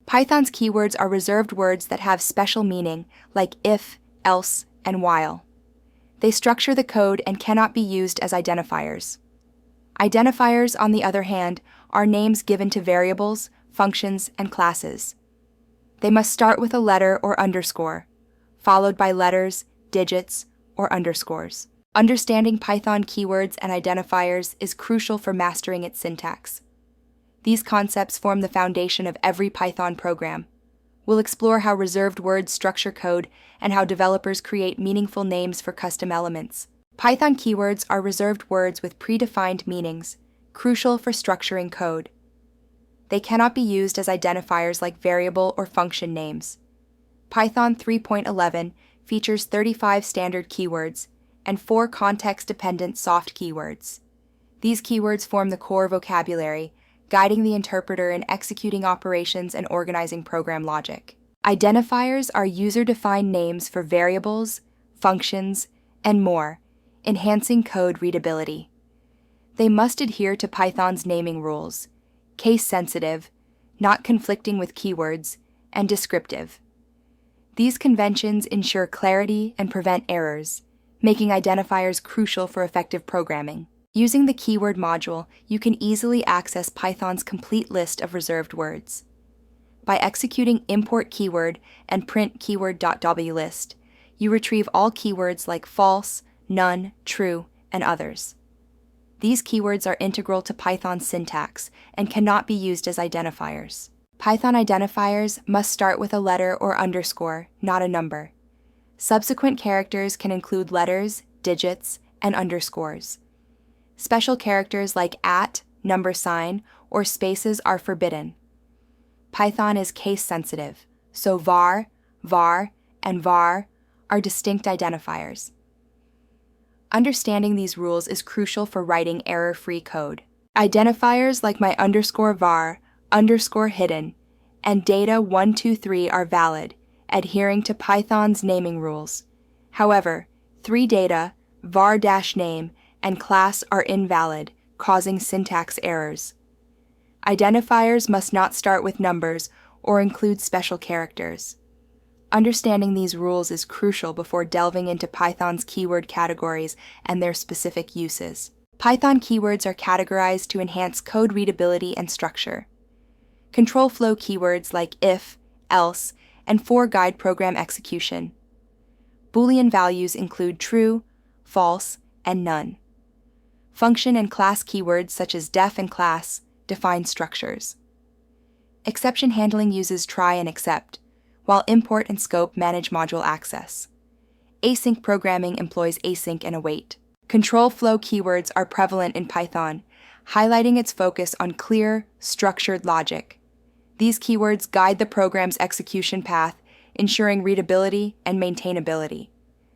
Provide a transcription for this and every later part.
Python's keywords are reserved words that have special meaning, like if, else, and while. They structure the code and cannot be used as identifiers. Identifiers, on the other hand, are names given to variables, functions, and classes. They must start with a letter or underscore, followed by letters, digits, or underscores. Understanding Python keywords and identifiers is crucial for mastering its syntax. These concepts form the foundation of every Python program. We'll explore how reserved words structure code and how developers create meaningful names for custom elements. Python keywords are reserved words with predefined meanings, crucial for structuring code. They cannot be used as identifiers like variable or function names. Python 3.11 features 35 standard keywords and 4 context-dependent soft keywords. These keywords form the core vocabulary, guiding the interpreter in executing operations and organizing program logic. Identifiers are user-defined names for variables, functions, and more, enhancing code readability. They must adhere to Python's naming rules: case-sensitive, not conflicting with keywords, and descriptive. These conventions ensure clarity and prevent errors, making identifiers crucial for effective programming. Using the keyword module, you can easily access Python's complete list of reserved words. By executing import keyword and print keyword.wlist, you retrieve all keywords like false, none, true, and others. These keywords are integral to Python's syntax and cannot be used as identifiers. Python identifiers must start with a letter or underscore, not a number. Subsequent characters can include letters, digits, and underscores. Special characters like @ number sign, or spaces are forbidden. Python is case-sensitive, so var, and var are distinct identifiers. Understanding these rules is crucial for writing error-free code. Identifiers like my underscore var, underscore hidden, and data123 are valid, adhering to Python's naming rules. However, 3data, var-name, and class are invalid, causing syntax errors. Identifiers must not start with numbers or include special characters. Understanding these rules is crucial before delving into Python's keyword categories and their specific uses. Python keywords are categorized to enhance code readability and structure. Control flow keywords like if, else, and for guide program execution. Boolean values include true, false, and none. Function and class keywords such as def and class define structures. Exception handling uses try and except, while import and scope manage module access. Async programming employs async and await. Control flow keywords are prevalent in Python, highlighting its focus on clear, structured logic. These keywords guide the program's execution path, ensuring readability and maintainability.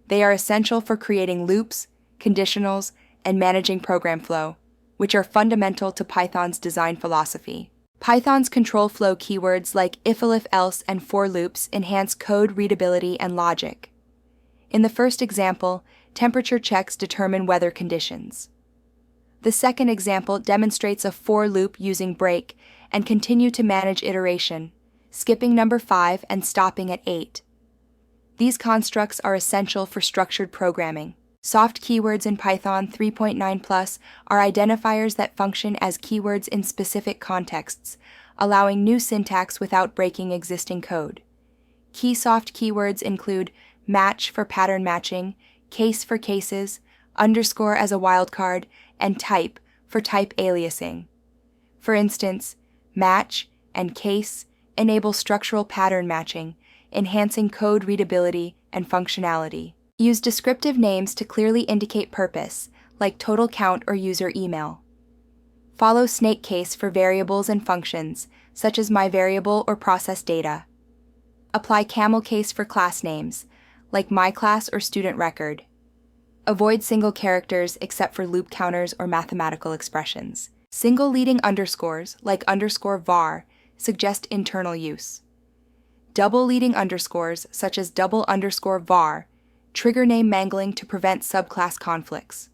They are essential for creating loops, conditionals, and managing program flow, which are fundamental to Python's design philosophy. Python's control flow keywords like if, else, and for loops enhance code readability and logic. In the first example, temperature checks determine weather conditions. The second example demonstrates a for loop using break and continue to manage iteration, skipping number 5 and stopping at 8. These constructs are essential for structured programming. Soft keywords in Python 3.9+ are identifiers that function as keywords in specific contexts, allowing new syntax without breaking existing code. Key soft keywords include match for pattern matching, case for cases, underscore as a wildcard, and type for type aliasing. For instance, match and case enable structural pattern matching, enhancing code readability and functionality. Use descriptive names to clearly indicate purpose, like total count or user email. Follow snake case for variables and functions, such as my variable or process data. Apply camel case for class names, like my class or student record. Avoid single characters except for loop counters or mathematical expressions. Single leading underscores, like underscore var, suggest internal use. Double leading underscores, such as double underscore var, trigger name mangling to prevent subclass conflicts.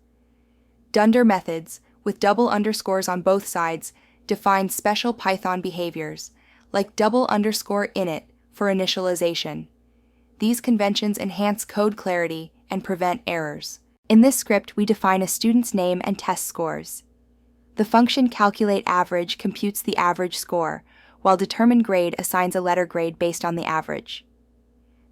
Dunder methods, with double underscores on both sides, define special Python behaviors, like _init for initialization. These conventions enhance code clarity and prevent errors. In this script, we define a student's name and test scores. The function calculateAverage computes the average score, while determineGrade assigns a letter grade based on the average.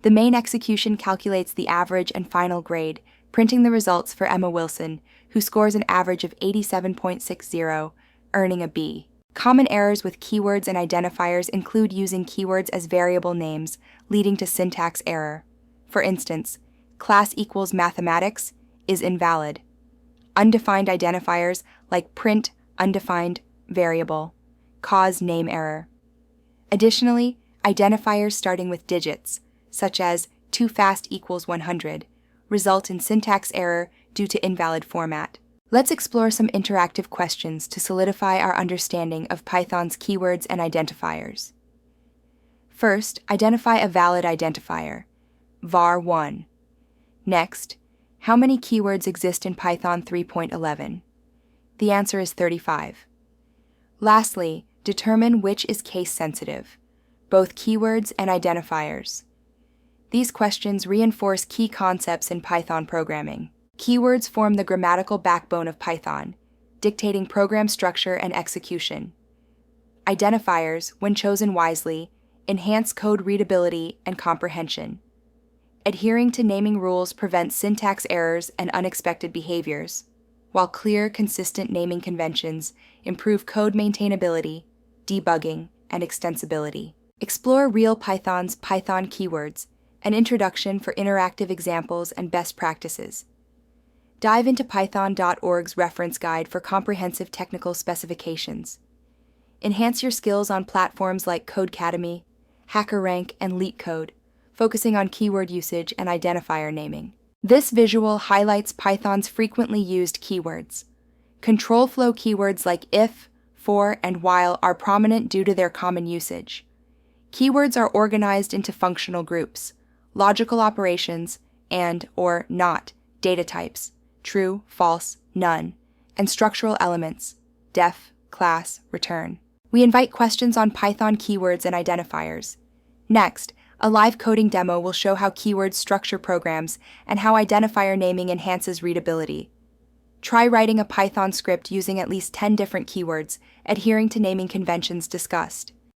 The main execution calculates the average and final grade, printing the results for Emma Wilson, who scores an average of 87.60, earning a B. Common errors with keywords and identifiers include using keywords as variable names, leading to syntax error. For instance, class equals mathematics is invalid. Undefined identifiers like print undefined variable cause name error. Additionally, identifiers starting with digits, such as too fast equals 100, result in syntax error due to invalid format. Let's explore some interactive questions to solidify our understanding of Python's keywords and identifiers. First, identify a valid identifier, var1. Next, how many keywords exist in Python 3.11? The answer is 35. Lastly, determine which is case-sensitive, both keywords and identifiers. These questions reinforce key concepts in Python programming. Keywords form the grammatical backbone of Python, dictating program structure and execution. Identifiers, when chosen wisely, enhance code readability and comprehension. Adhering to naming rules prevents syntax errors and unexpected behaviors, while clear, consistent naming conventions improve code maintainability, debugging, and extensibility. Explore Real Python's Python Keywords, an introduction for interactive examples and best practices. Dive into python.org's reference guide for comprehensive technical specifications. Enhance your skills on platforms like Codecademy, HackerRank, and LeetCode, focusing on keyword usage and identifier naming. This visual highlights Python's frequently used keywords. Control flow keywords like if, for, and while are prominent due to their common usage. Keywords are organized into functional groups, logical operations, and, or not, data types, true, false, none, and structural elements, def, class, return. We invite questions on Python keywords and identifiers. Next, a live coding demo will show how keywords structure programs and how identifier naming enhances readability. Try writing a Python script using at least 10 different keywords, adhering to naming conventions discussed.